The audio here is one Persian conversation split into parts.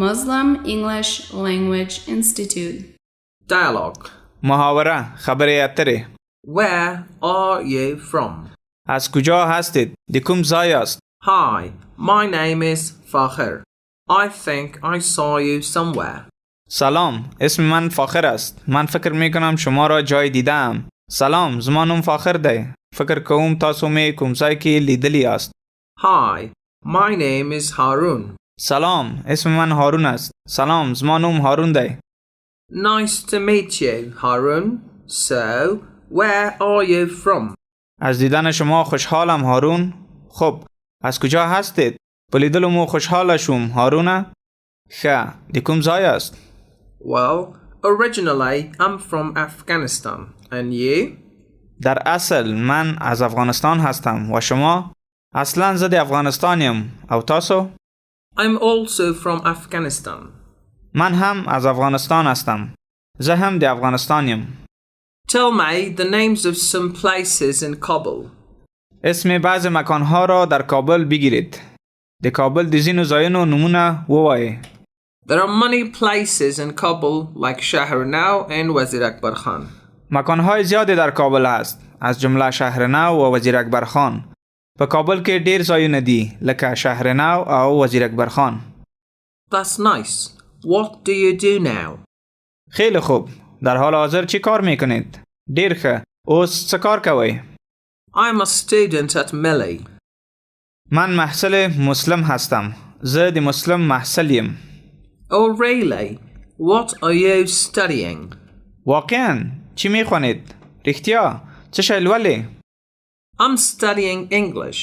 Muslim English Language Institute. Dialogue. محاوره خبری اتره. Where are you from? از کجا هستید؟ دی کم زای است؟ Hi, my name is Fakhir. I think I saw you somewhere. سلام، اسم من فاخر است. من فکر میکنم شما را جای دیدم. سلام، زمانم فاخر ده. فکر کوم تاسو می کمزای که لیدلی است. Hi, my name is Harun. سلام، اسم من هارون است. سلام، زمانم هارون ده. Nice to meet you, Harun. So, where are you from? از دیدن شما خوشحالم هارون. خب، از کجا هستید؟ بلیدلمو خوشحال شوم هارونه. خه، دی کم زای است؟ Well, originally I'm from Afghanistan. And you? در اصل من از افغانستان هستم و شما؟ اصلا زد افغانستانیم. او تاسو؟ I'm also from Afghanistan. من هم از افغانستان هستم. زه هم دی افغانستانیم. Tell me the names of some places in Kabul. اسم بعض مکانها را در کابل بگیرید. دی کابل دیزین و زاین و نمونه ووای. There are many places in Kabul like Shahrnau and Wazir Akbar Khan. مکانهای زیادی در کابل هست. از جمله شهرنو و وزیر اکبر خان. په کابل کې ډیر ځایونه دي لکه شهرنو او وزیر اکبر خان. That's nice. What do you do now? خیلی خوب. در حال حاضر چی کار میکنید؟ ډیر ښه. اوس څه کار کوئ؟ I'm a student at Melli. من محصل مسلم هستم. زه د مسلم محصل یم. Oh really? What are you studying? واقعاً چی میخوانید؟ رښتیا چه شی لولئ؟ I'm studying English.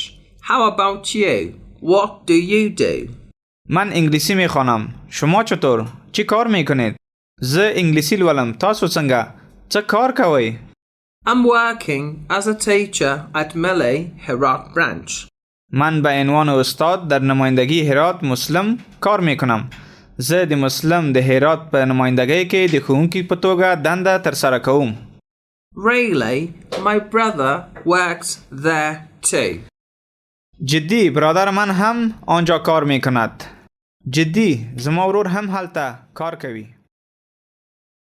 How about you? What do you do? من انگلیسی میخوانم. شما چطور؟ چی کار میکنید؟ زه انگلیسی لولم. تاسو څنګه؟ څه کار کوئ؟ I'm working as a teacher at Melli, Herat branch. من به عنوان استاد در نمایندگی هرات مسلم کار میکنم. زه د مسلم د هرات په نمایندګۍ کې د ښوونکي په توګه دنده ترسره کوم. Really? My brother works there too. جدی برادر من هم آنجا کار میکند. جدی زما ورور هم هلته کار کوي.